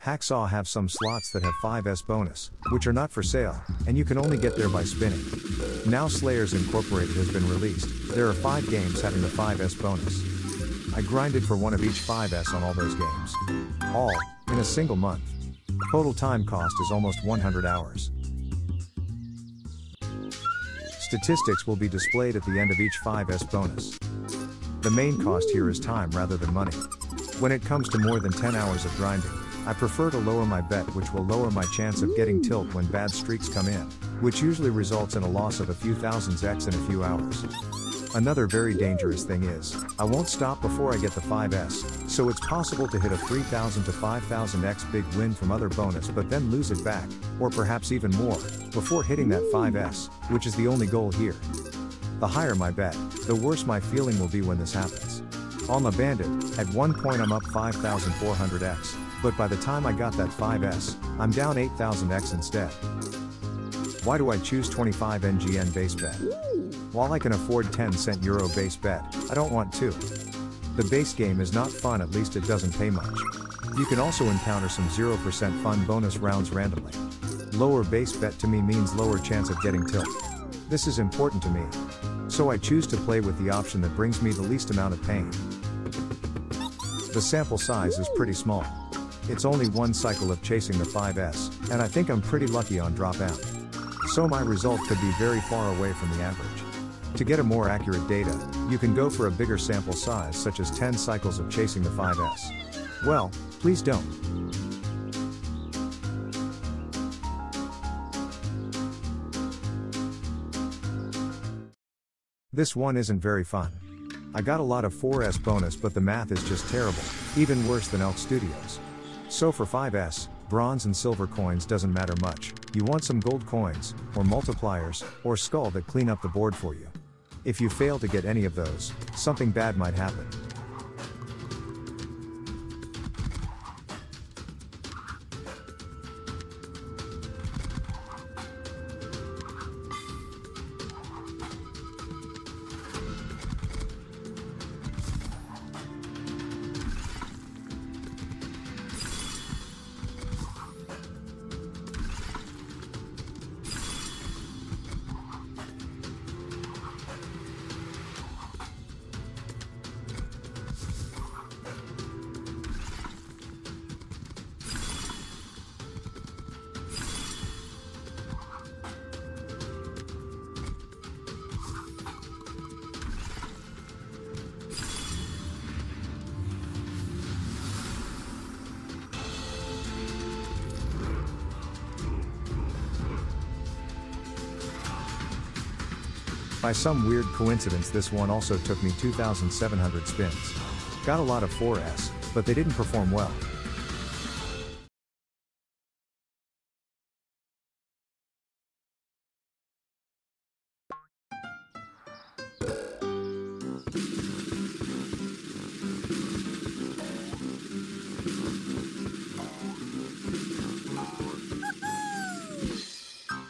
Hacksaw have some slots that have 5S bonus, which are not for sale, and you can only get there by spinning. Now Slayers Incorporated has been released, there are 5 games having the 5S bonus. I grinded for one of each 5S on all those games. All, in a single month. Total time cost is almost 100 hours. Statistics will be displayed at the end of each 5S bonus. The main cost here is time rather than money. When it comes to more than 10 hours of grinding, I prefer to lower my bet, which will lower my chance of getting tilt when bad streaks come in, which usually results in a loss of a few thousands X in a few hours. Another very dangerous thing is, I won't stop before I get the 5S, so it's possible to hit a 3000 to 5000 X big win from other bonus but then lose it back, or perhaps even more, before hitting that 5S, which is the only goal here. The higher my bet, the worse my feeling will be when this happens. On the Bandit, at one point I'm up 5400 X, but by the time I got that 5S, I'm down 8000 X instead. Why do I choose 25 NGN base bet? While I can afford 10-cent Euro base bet, I don't want to. The base game is not fun, at least it doesn't pay much. You can also encounter some 0% fun bonus rounds randomly. Lower base bet to me means lower chance of getting tilt. This is important to me. So I choose to play with the option that brings me the least amount of pain. The sample size is pretty small. It's only one cycle of chasing the 5S, and I think I'm pretty lucky on drop out. So my result could be very far away from the average. To get a more accurate data, you can go for a bigger sample size, such as 10 cycles of chasing the 5S. Well, please don't. This one isn't very fun. I got a lot of 4S bonus, but the math is just terrible, even worse than Elk Studios. So for 5S, bronze and silver coins doesn't matter much, you want some gold coins, or multipliers, or skull that clean up the board for you. If you fail to get any of those, something bad might happen. By some weird coincidence, this one also took me 2,700 spins. Got a lot of 4S, but they didn't perform well.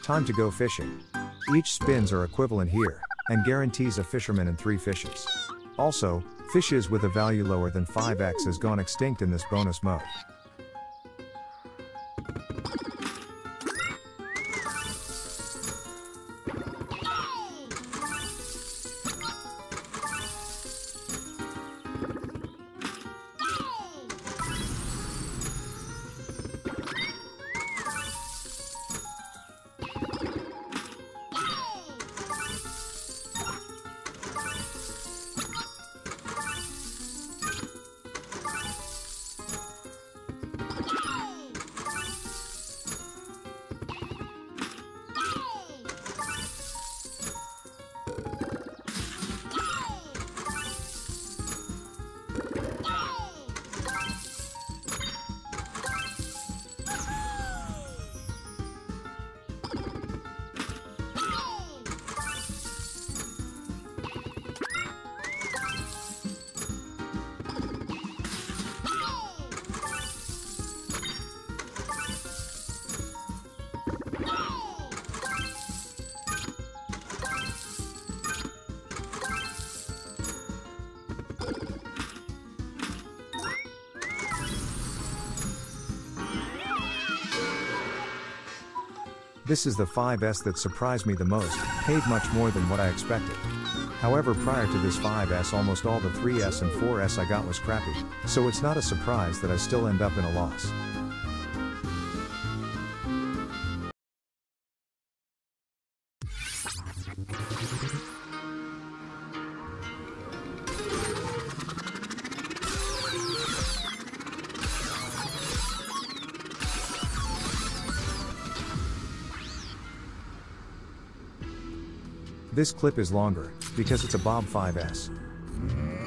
Time to go fishing. Each spins are equivalent here, and guarantees a fisherman and 3 fishes. Also, fishes with a value lower than 5x has gone extinct in this bonus mode. This is the 5S that surprised me the most, paid much more than what I expected. However, prior to this 5S, almost all the 3S and 4S I got was crappy, so it's not a surprise that I still end up in a loss. This clip is longer, because it's a Bob 5S.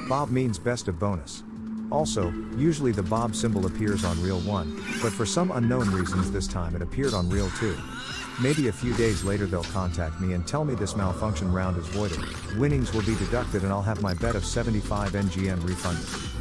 Bob means best of bonus. Also, usually the Bob symbol appears on reel 1, but for some unknown reasons this time it appeared on reel 2. Maybe a few days later they'll contact me and tell me this malfunction round is voided, winnings will be deducted and I'll have my bet of 75 NGN refunded.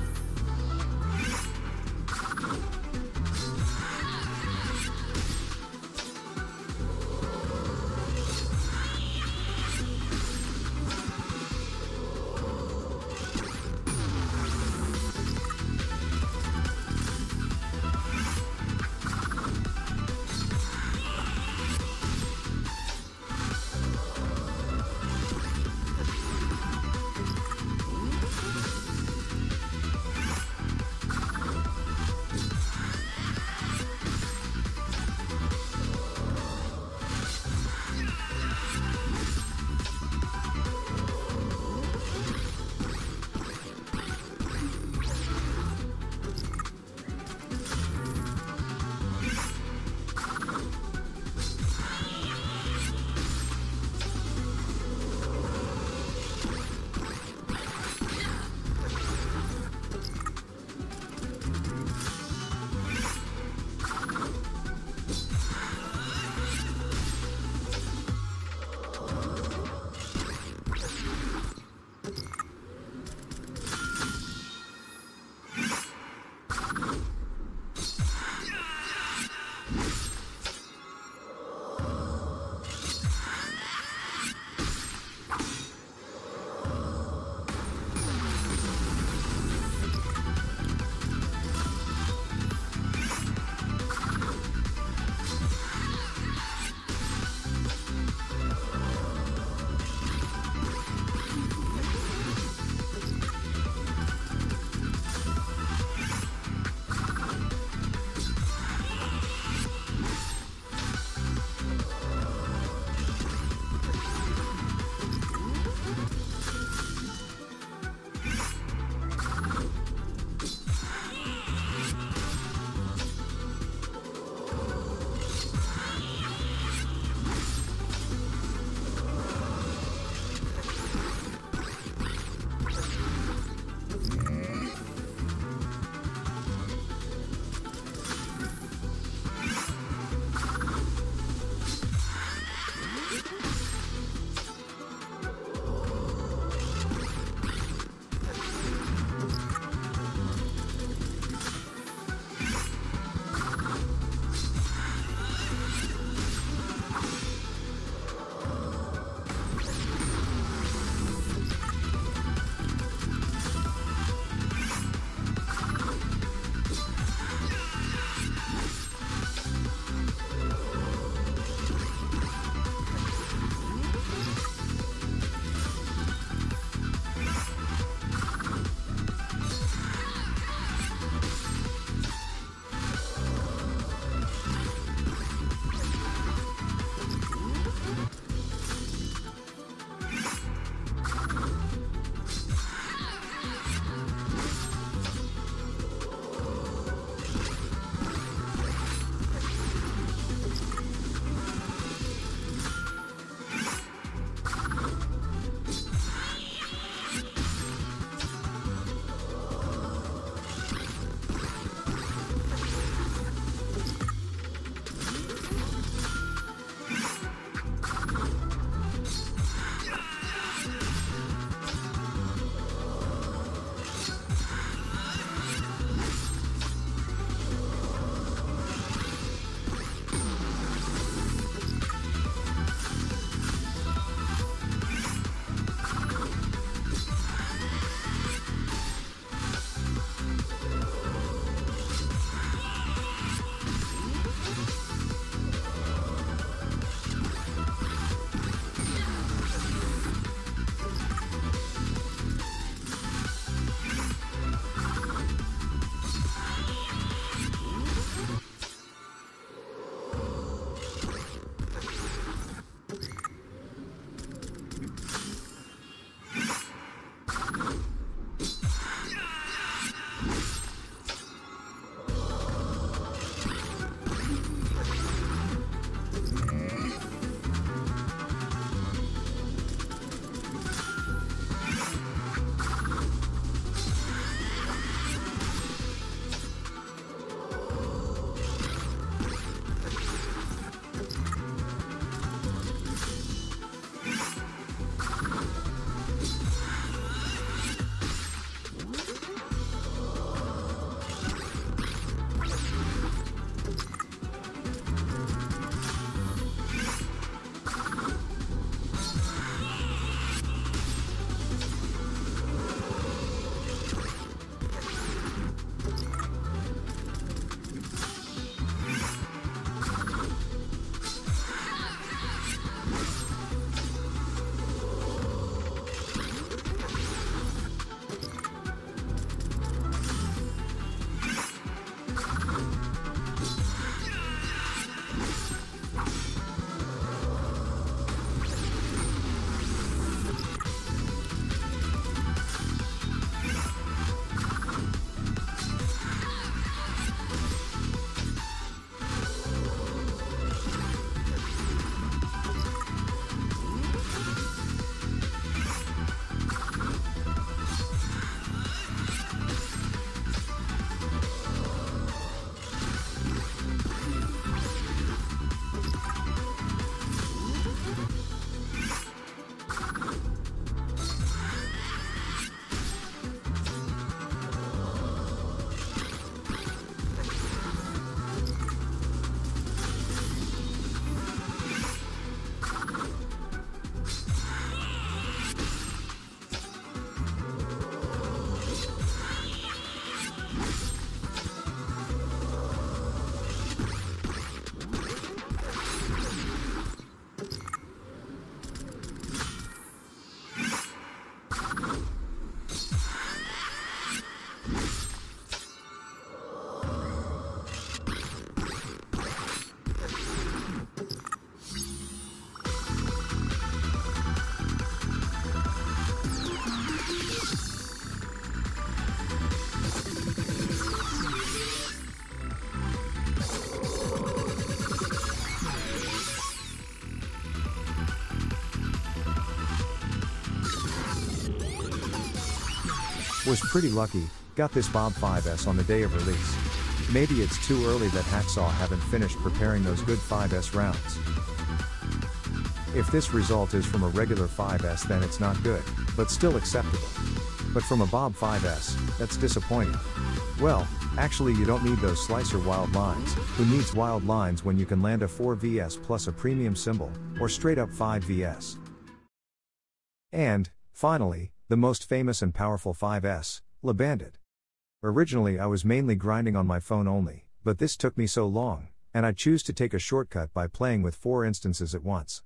Was pretty lucky, got this Bob 5S on the day of release. Maybe it's too early that Hacksaw haven't finished preparing those good 5S rounds. If this result is from a regular 5S then it's not good, but still acceptable. But from a Bob 5S, that's disappointing. Well, actually you don't need those slicer wild lines. Who needs wild lines when you can land a 4VS plus a premium symbol, or straight up 5VS? And, finally, the most famous and powerful 5S, Bandit. Originally I was mainly grinding on my phone only, but this took me so long, and I choose to take a shortcut by playing with 4 instances at once.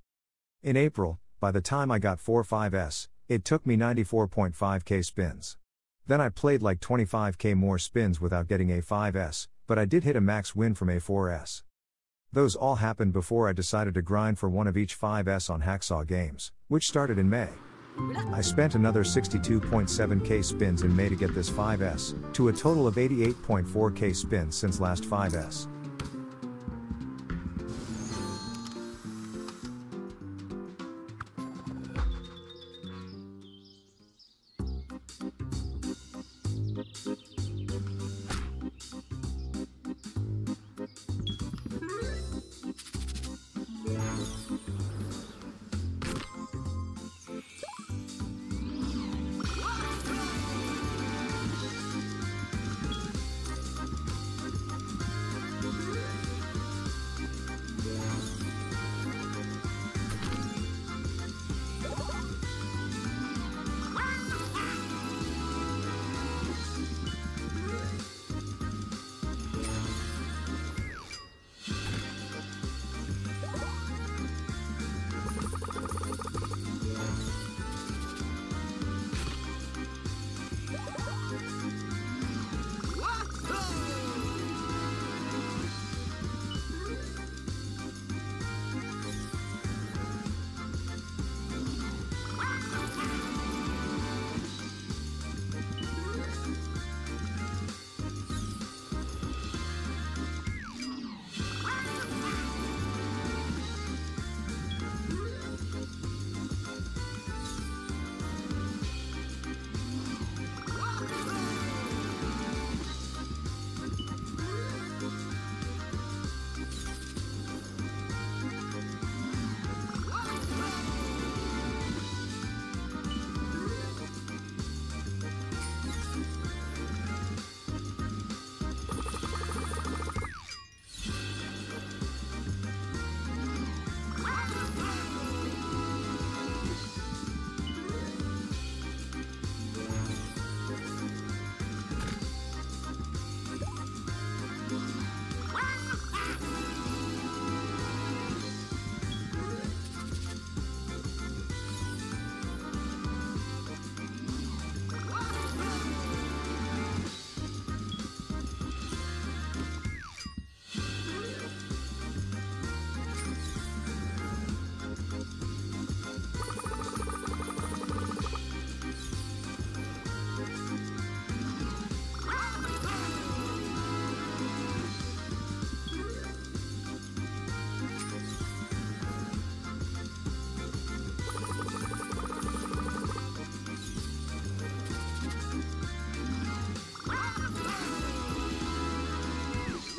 In April, by the time I got 4-5S, it took me 94.5k spins. Then I played like 25k more spins without getting a 5S, but I did hit a max win from a 4S. Those all happened before I decided to grind for one of each 5S on Hacksaw Games, which started in May. I spent another 62.7k spins in May to get this 5S, to a total of 88.4k spins since last 5S.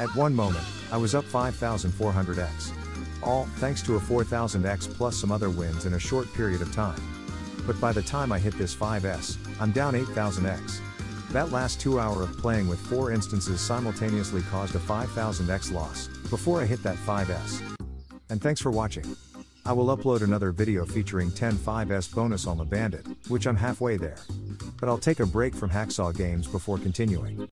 At one moment, I was up 5,400x. All thanks to a 4,000x plus some other wins in a short period of time. But by the time I hit this 5S, I'm down 8,000x. That last 2 hour of playing with 4 instances simultaneously caused a 5,000x loss, before I hit that 5S. And thanks for watching. I will upload another video featuring 10 5S bonus on the Bandit, which I'm halfway there. But I'll take a break from Hacksaw Games before continuing.